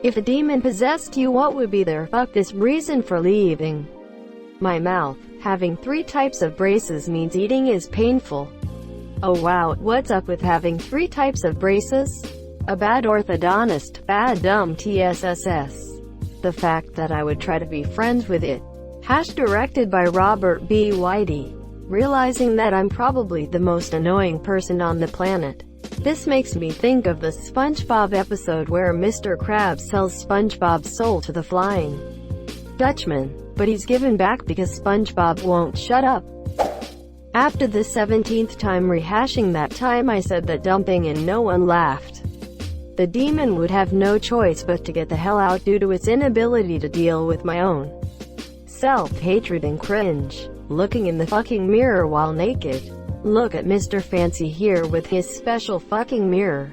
If a demon possessed you, what would be their fuck this reason for leaving? My mouth. Having 3 types of braces means eating is painful. Oh wow, what's up with having 3 types of braces? A bad orthodontist, bad dumb TSSS. The fact that I would try to be friends with it. Directed by Robert B. Whitey. Realizing that I'm probably the most annoying person on the planet. This makes me think of the SpongeBob episode where Mr. Krabs sells SpongeBob's soul to the Flying Dutchman, but he's given back because SpongeBob won't shut up. After the 17th time rehashing that time I said that dumping and no one laughed. The demon would have no choice but to get the hell out due to its inability to deal with my own self-hatred and cringe. Looking in the fucking mirror while naked. Look at Mr. Fancy here with his special fucking mirror.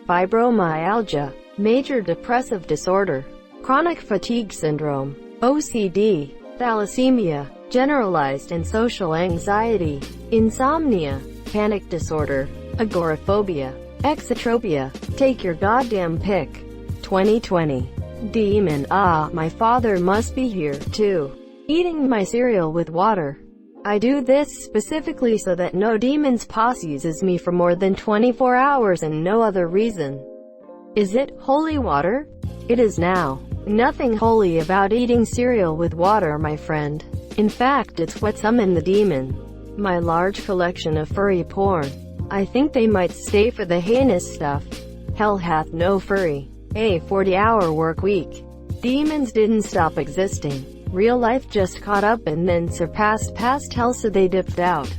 Fibromyalgia, major depressive disorder, chronic fatigue syndrome, OCD, thalassemia, generalized and social anxiety, insomnia, panic disorder, agoraphobia, exotropia. Take your goddamn pick. 2020. Demon. Ah, my father must be here, too. Eating my cereal with water. I do this specifically so that no demon's posses me for more than 24 hours and no other reason. Is it holy water? It is now. Nothing holy about eating cereal with water, my friend. In fact, it's what summoned the demon. My large collection of furry porn. I think they might stay for the heinous stuff. Hell hath no furry. A 40-hour work week. Demons didn't stop existing. Real life just caught up and then surpassed past hell, so they dipped out.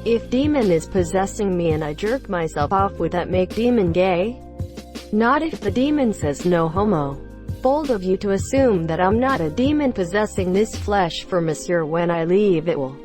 If demon is possessing me and I jerk myself off, would that make demon gay? Not if the demon says no homo. Bold of you to assume that I'm not a demon possessing this flesh, for monsieur, when I leave it will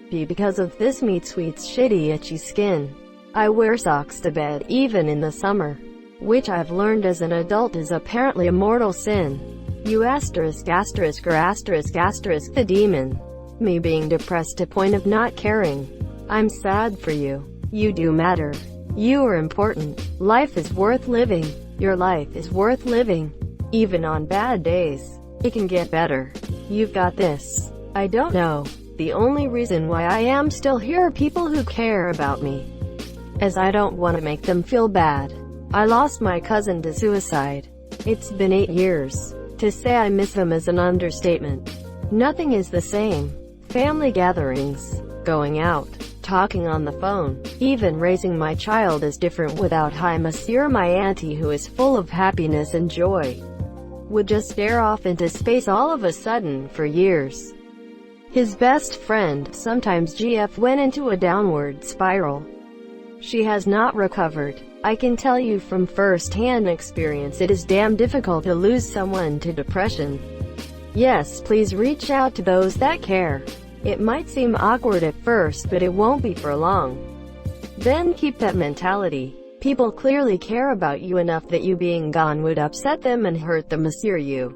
be because of this meat sweet's shitty itchy skin. I wear socks to bed even in the summer, which I've learned as an adult is apparently a mortal sin. You asterisk asterisk or asterisk asterisk the demon. Me being depressed to point of not caring. I'm sad for you. You do matter. You are important. Life is worth living. Your life is worth living. Even on bad days. It can get better. You've got this. I don't know. The only reason why I am still here are people who care about me. As I don't want to make them feel bad. I lost my cousin to suicide. It's been 8 years. To say I miss him is an understatement. Nothing is the same. Family gatherings, going out, talking on the phone, even raising my child is different without hi monsieur. My auntie, who is full of happiness and joy, would just stare off into space all of a sudden for years. His best friend, sometimes GF, went into a downward spiral. She has not recovered. I can tell you from first-hand experience it is damn difficult to lose someone to depression. Yes, please reach out to those that care. It might seem awkward at first, but it won't be for long. Then keep that mentality. People clearly care about you enough that you being gone would upset them and hurt them, monsieur. You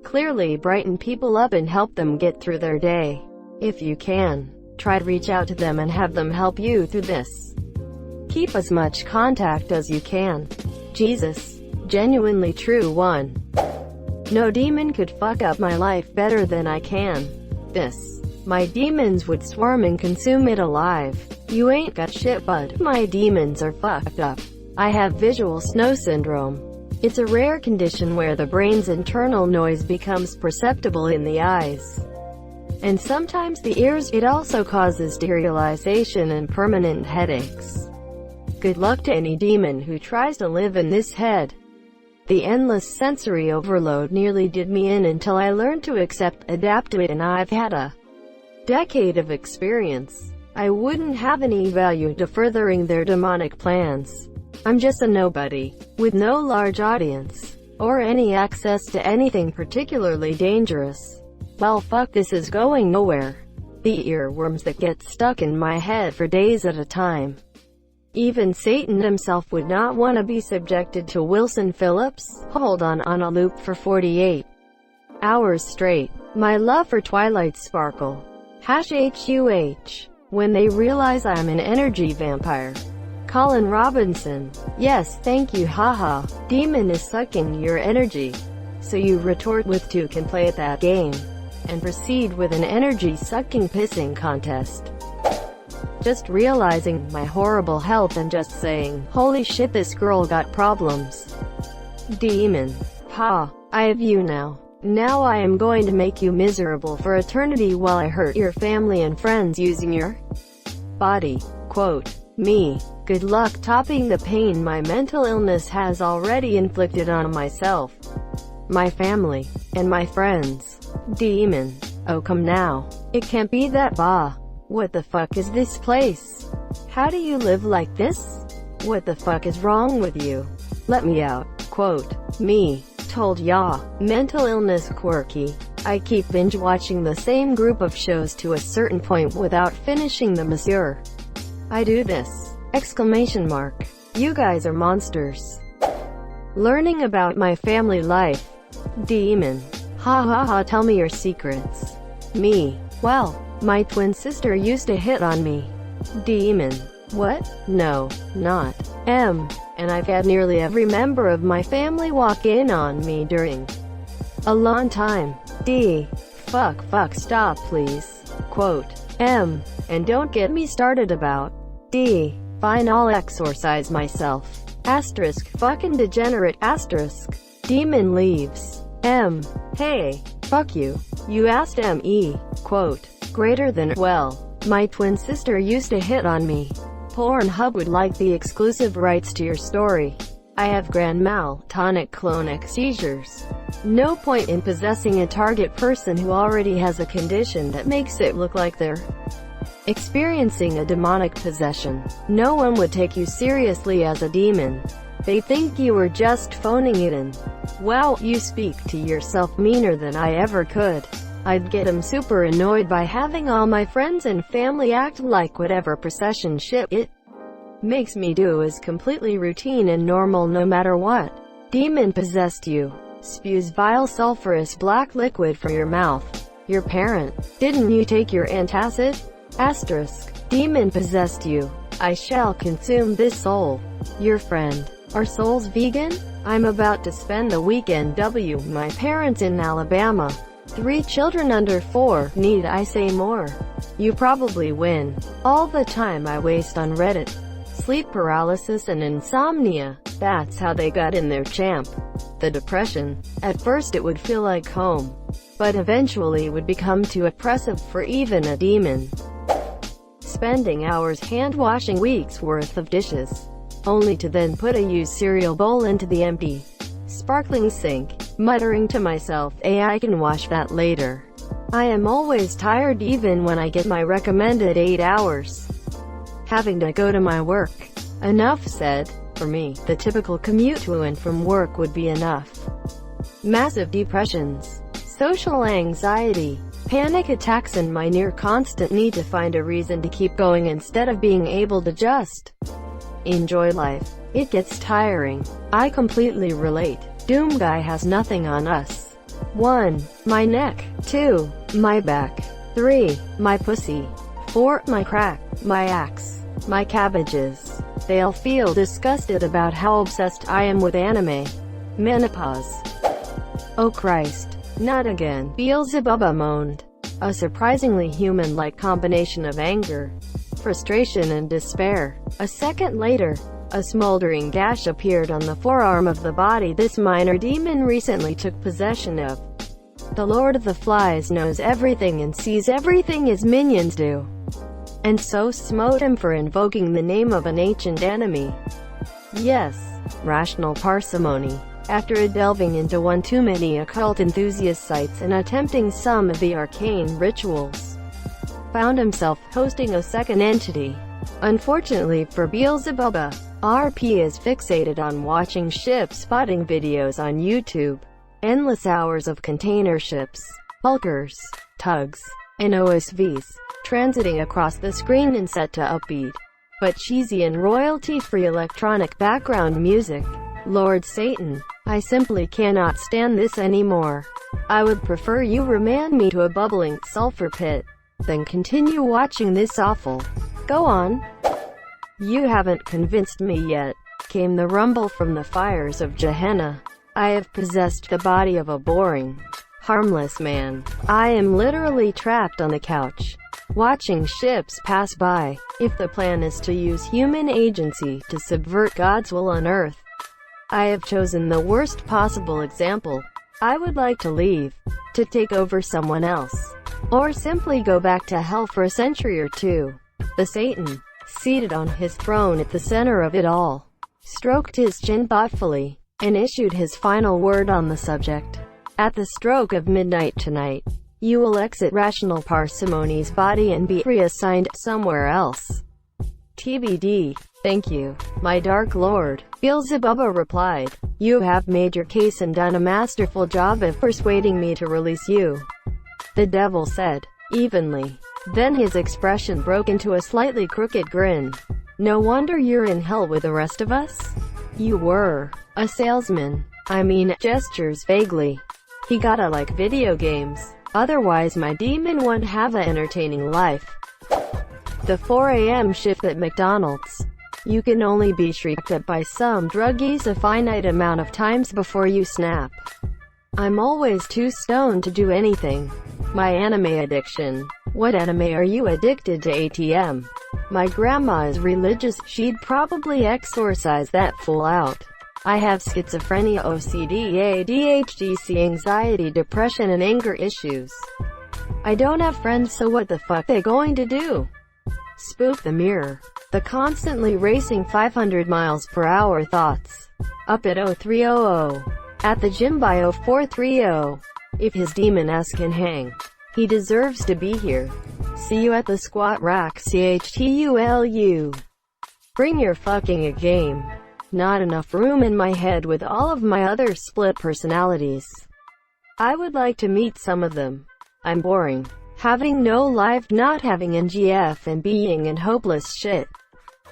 clearly brighten people up and help them get through their day. If you can, try to reach out to them and have them help you through this. Keep as much contact as you can. Jesus. Genuinely true. 1. No demon could fuck up my life better than I can. This. My demons would swarm and consume it alive. You ain't got shit, bud. My demons are fucked up. I have visual snow syndrome. It's a rare condition where the brain's internal noise becomes perceptible in the eyes and sometimes the ears. It also causes derealization and permanent headaches. Good luck to any demon who tries to live in this head. The endless sensory overload nearly did me in until I learned to adapt to it, and I've had a decade of experience. I wouldn't have any value to furthering their demonic plans. I'm just a nobody, with no large audience, or any access to anything particularly dangerous. Well, fuck, this is going nowhere. The earworms that get stuck in my head for days at a time. Even Satan himself would not want to be subjected to Wilson Phillips. Hold on a loop for 48 hours straight. My love for Twilight Sparkle. #HUH. When they realize I'm an energy vampire. Colin Robinson. Yes, thank you, haha. Demon is sucking your energy. So you retort with "2 can play at that game," and proceed with an energy-sucking pissing contest. Just realizing my horrible health and just saying, "Holy shit, this girl got problems." Demon. Ha. I have you now. Now I am going to make you miserable for eternity while I hurt your family and friends using your body. Quote. Me. Good luck topping the pain my mental illness has already inflicted on myself, my family, and my friends. Demon. Oh come now. It can't be that bah. What the fuck is this place? How do you live like this? What the fuck is wrong with you? Let me out. Quote. Me. Told ya. Mental illness quirky. I keep binge watching the same group of shows to a certain point without finishing them, monsieur. I do this! Exclamation mark. You guys are monsters. Learning about my family life. Demon. Ha ha ha, tell me your secrets. Me. Well, my twin sister used to hit on me. Demon. What? No, not. And I've had nearly every member of my family walk in on me during a long time. Fuck, stop please. Quote. And don't get me started about fine, I'll exorcise myself. Asterisk, fucking degenerate, asterisk. Demon leaves. Hey, fuck you. You asked me. Quote. Greater than, well, my twin sister used to hit on me. Pornhub would like the exclusive rights to your story. I have grand mal, tonic-clonic seizures. No point in possessing a target person who already has a condition that makes it look like they're experiencing a demonic possession. No one would take you seriously as a demon. They think you were just phoning it in. Wow, you speak to yourself meaner than I ever could. I'd get super annoyed by having all my friends and family act like whatever possession shit it makes me do is completely routine and normal no matter what. Demon possessed you. Spews vile sulfurous black liquid from your mouth. Your parent. Didn't you take your antacid? Asterisk. Demon possessed you. I shall consume this soul. Your friend. Are souls vegan? I'm about to spend the weekend my parents in Alabama. 3 children under 4, need I say more? You probably win. All the time I waste on Reddit. Sleep paralysis and insomnia. That's how they got in there, champ. The depression. At first it would feel like home, but eventually would become too oppressive for even a demon. Spending hours hand-washing weeks' worth of dishes, only to then put a used cereal bowl into the empty, sparkling sink, muttering to myself, I can wash that later. I am always tired even when I get my recommended 8 hours. Having to go to my work. Enough said. For me, the typical commute to and from work would be enough. Massive depressions, social anxiety, panic attacks and my near constant need to find a reason to keep going instead of being able to just enjoy life. It gets tiring. I completely relate. Doom guy has nothing on us. 1. My neck. 2. My back. 3. My pussy. 4. My crack. My axe. My cabbages. They'll feel disgusted about how obsessed I am with anime. Menopause. Oh Christ. Not again. Beelzebub moaned. A surprisingly human-like combination of anger, frustration and despair. A second later, a smoldering gash appeared on the forearm of the body this minor demon recently took possession of. The Lord of the Flies knows everything and sees everything his minions do, and so smote him for invoking the name of an ancient enemy. Yes, rational parsimony. After delving into one too many occult enthusiast sites and attempting some of the arcane rituals, found himself hosting a second entity. Unfortunately for Beelzebub, RP is fixated on watching ship spotting videos on YouTube. Endless hours of container ships, bulkers, tugs, and OSVs, transiting across the screen and set to upbeat, but cheesy and royalty-free electronic background music. Lord Satan, I simply cannot stand this anymore. I would prefer you remand me to a bubbling sulfur pit, than continue watching this awful. Go on. You haven't convinced me yet. Came the rumble from the fires of Gehenna. I have possessed the body of a boring, harmless man. I am literally trapped on the couch, watching ships pass by. If the plan is to use human agency to subvert God's will on earth, I have chosen the worst possible example. I would like to leave, to take over someone else, or simply go back to hell for a century or two. The Satan, seated on his throne at the center of it all, stroked his chin thoughtfully, and issued his final word on the subject. At the stroke of midnight tonight, you will exit rational parsimony's body and be reassigned somewhere else. TBD. Thank you, my dark lord. Beelzebubba replied. You have made your case and done a masterful job of persuading me to release you, the devil said, evenly. Then his expression broke into a slightly crooked grin. No wonder you're in hell with the rest of us? You were a salesman. I mean, gestures vaguely. He gotta like video games. Otherwise my demon won't have an entertaining life. The 4 a.m. shift at McDonald's. You can only be shrieked at by some druggies a finite amount of times before you snap. I'm always too stoned to do anything. My anime addiction. What anime are you addicted to? ATM. My grandma is religious, she'd probably exorcise that fool out. I have schizophrenia, OCD, ADHD, anxiety, depression and anger issues. I don't have friends, so what the fuck they going to do? Spook the mirror. The constantly racing 500 miles per hour thoughts. Up at 0300. At the gym by 0430. If his demon ass can hang, he deserves to be here. See you at the squat rack. CHTULU. Bring your fucking A game. Not enough room in my head with all of my other split personalities. I would like to meet some of them. I'm boring. Having no life, not having NGF and being in hopeless shit.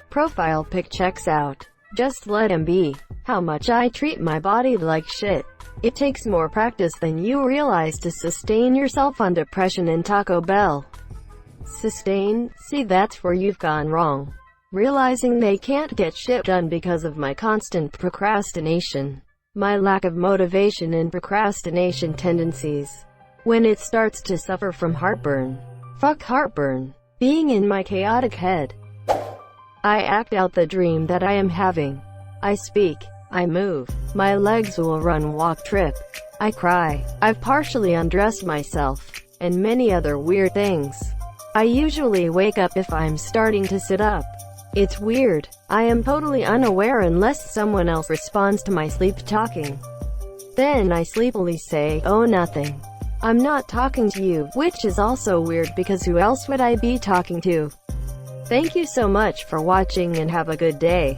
Profile pic checks out. Just let him be. How much I treat my body like shit. It takes more practice than you realize to sustain yourself on depression and Taco Bell. Sustain? See, that's where you've gone wrong. Realizing they can't get shit done because of my constant procrastination. My lack of motivation and procrastination tendencies. When it starts to suffer from heartburn. Fuck heartburn. Being in my chaotic head. I act out the dream that I am having. I speak. I move. My legs will run, walk, trip. I cry. I've partially undressed myself. And many other weird things. I usually wake up if I'm starting to sit up. It's weird. I am totally unaware unless someone else responds to my sleep talking. Then I sleepily say, oh nothing. I'm not talking to you, which is also weird because who else would I be talking to? Thank you so much for watching and have a good day.